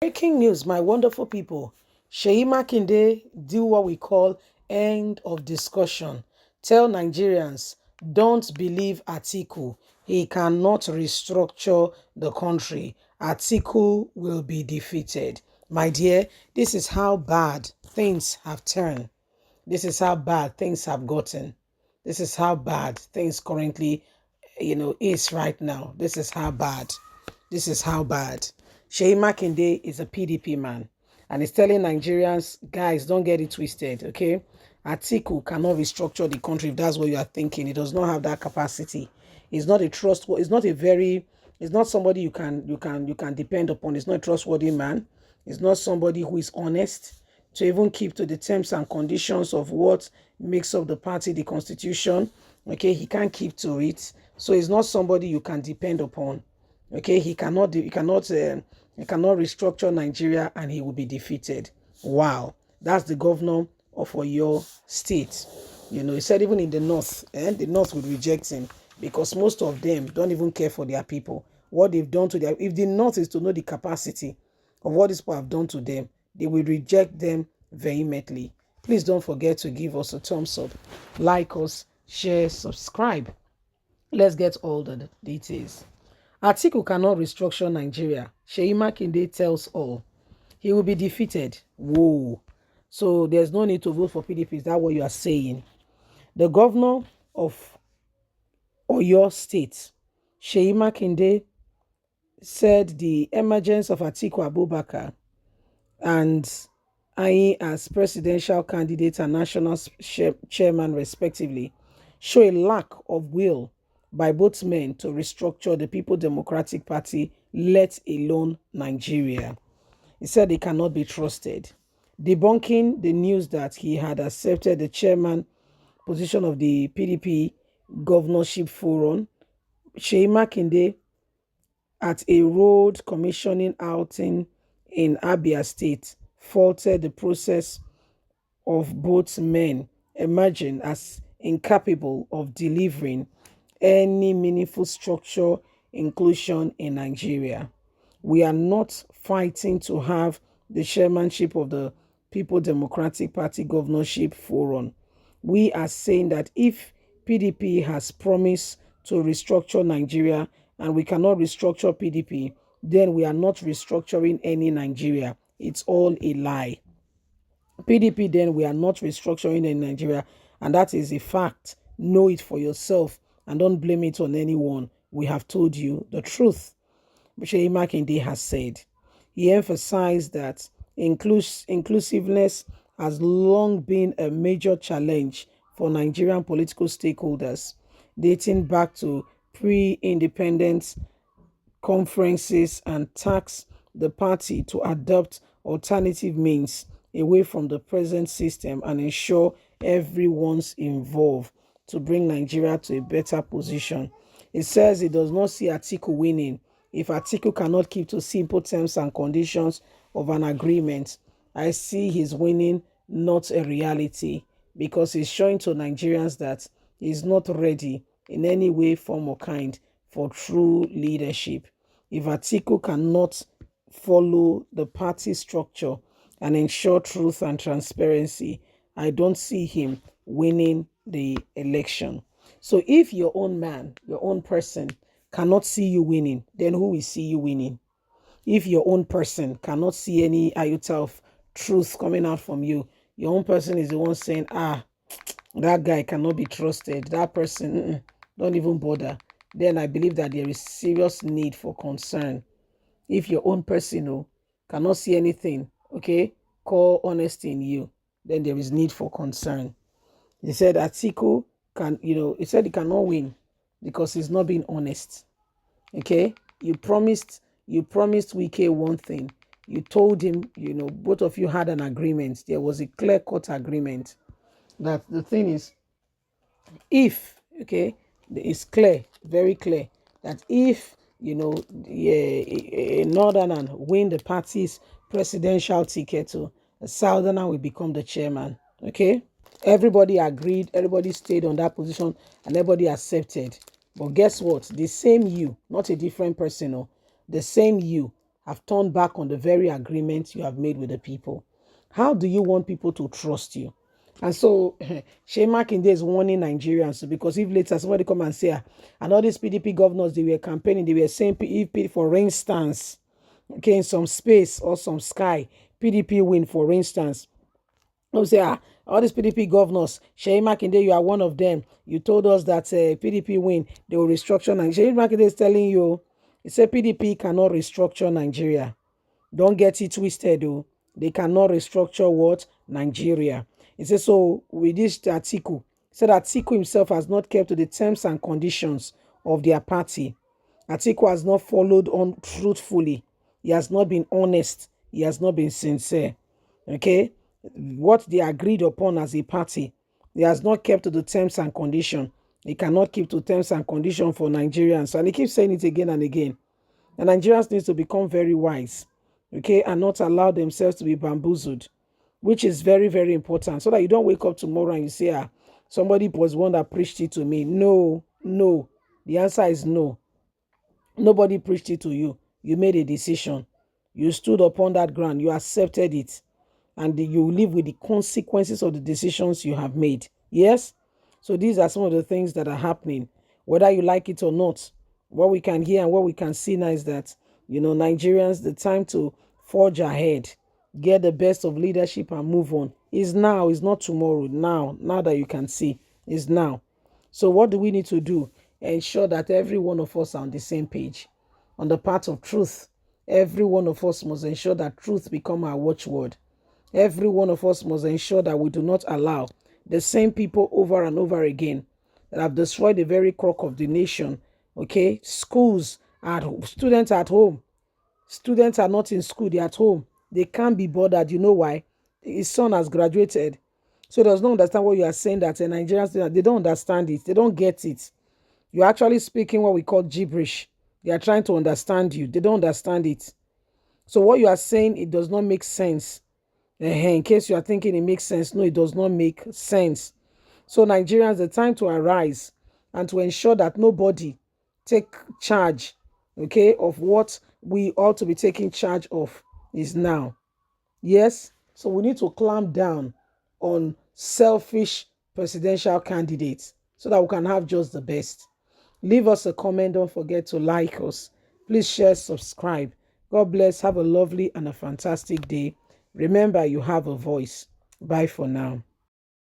Breaking news, my wonderful people. Seyi Makinde do what we call end of discussion. Tell Nigerians, don't believe Atiku. He cannot restructure the country. Atiku will be defeated. My dear, this is how bad things have turned. This is how bad things have gotten. This is how bad things currently, is right now. This is how bad. This is how bad. Seyi Makinde is a PDP man and he's telling Nigerians, guys, don't get it twisted, okay? Atiku cannot restructure the country if that's what you are thinking. He does not have that capacity. He's not a trustworthy, he's not somebody you can depend upon. He's not a trustworthy man. He's not somebody who is honest to even keep to the terms and conditions of what makes up the party, the constitution. Okay, he can't keep to it. So he's not somebody you can depend upon. Okay, he cannot restructure Nigeria and he will be defeated. Wow, that's the governor of your state. He said even in the north, the north would reject him because most of them don't even care for their people. What they've done to if the north is to know the capacity of what these people have done to them, they will reject them vehemently. Please don't forget to give us a thumbs up, like us, share, subscribe. Let's get all the details. Atiku cannot restructure Nigeria. Seyi Makinde tells all. He will be defeated. Whoa. So there's no need to vote for PDP. Is that what you are saying? The governor of Oyo State, Seyi Makinde, said the emergence of Atiku Abubakar and Ayi as presidential candidate and national chairman respectively show a lack of will by both men to restructure the People Democratic Party, let alone Nigeria. He said he cannot be trusted. Debunking the news that he had accepted the chairman position of the PDP governorship forum, Seyi Makinde, at a road commissioning outing in Abia State, faulted the process of both men, emerging as incapable of delivering any meaningful structure inclusion in Nigeria. We are not fighting to have the chairmanship of the People Democratic Party governorship forum. We are saying that if PDP has promised to restructure Nigeria and we cannot restructure PDP, then we are not restructuring any Nigeria. It's all a lie. PDP, then we are not restructuring in Nigeria, and that is a fact. Know it for yourself and don't blame it on anyone. We have told you the truth. Seyi Makinde has said. He emphasized that inclusiveness has long been a major challenge for Nigerian political stakeholders, dating back to pre-independence conferences, and tasked the party to adopt alternative means away from the present system and ensure everyone's involved to bring Nigeria to a better position. It says it does not see Atiku winning. If Atiku cannot keep to simple terms and conditions of an agreement, I see his winning not a reality because he's showing to Nigerians that he's not ready in any way, form, or kind for true leadership. If Atiku cannot follow the party structure and ensure truth and transparency, I don't see him winning the election. So if your own man, your own person cannot see you winning, then who will see you winning? If your own person cannot see any iota of truth coming out from you, your own person is the one saying, that guy cannot be trusted. That person, don't even bother. Then I believe that there is serious need for concern. If your own person cannot see anything, okay, call honesty in you, then there is need for concern. He said Atiku he said he cannot win because he's not being honest. Okay, you promised Wike one thing. You told him, both of you had an agreement. There was a clear-cut agreement that the thing is, if it's clear, very clear, that if a northerner win the party's presidential ticket, a southerner will become the chairman. Okay, everybody agreed, everybody stayed on that position, and everybody accepted. But guess what? The same you, not a different person, the same you have turned back on the very agreement you have made with the people. How do you want people to trust you? And so Seyi Makinde is warning Nigerians, because if later somebody come and say, and all these PDP governors, they were campaigning, they were saying, if, for instance, okay, in some space or some sky, PDP win, for instance, say, all these PDP governors, Seyi Makinde, you are one of them. You told us that PDP win, they will restructure Nigeria. Seyi Makinde is telling you, he said PDP cannot restructure Nigeria. Don't get it twisted, though. They cannot restructure what? Nigeria. He said, so with this Atiku, said Atiku himself has not kept to the terms and conditions of their party. Atiku has not followed on truthfully. He has not been honest. He has not been sincere. Okay? What they agreed upon as a party, he has not kept to the terms and condition. He cannot keep to terms and condition for Nigerians. And he keeps saying it again and again. And Nigerians need to become very wise, okay, and not allow themselves to be bamboozled, which is very, very important, so that you don't wake up tomorrow and you say, somebody was one that preached it to me. No, no. The answer is no. Nobody preached it to you. You made a decision. You stood upon that ground. You accepted it. And you live with the consequences of the decisions you have made. Yes? So these are some of the things that are happening, whether you like it or not. What we can hear and what we can see now is that, Nigerians, the time to forge ahead, get the best of leadership and move on is now, is not tomorrow. Now that you can see, is now. So what do we need to do? Ensure that every one of us are on the same page, on the path of truth. Every one of us must ensure that truth become our watchword. Every one of us must ensure that we do not allow the same people over and over again that have destroyed the very crux of the nation. Okay, schools, students at home. Students are not in school, they're at home. They can't be bothered. You know why? His son has graduated. So he does not understand what you are saying, that Nigerians, they don't understand it. They don't get it. You're actually speaking what we call gibberish. They are trying to understand you. They don't understand it. So what you are saying, it does not make sense. In case you are thinking it makes sense, no, it does not make sense. So Nigerians, the time to arise and to ensure that nobody take charge, okay, of what we ought to be taking charge of is now. Yes, so we need to clamp down on selfish presidential candidates so that we can have just the best. Leave us a comment. Don't forget to like us. Please share, subscribe. God bless. Have a lovely and a fantastic day. Remember, you have a voice. Bye for now.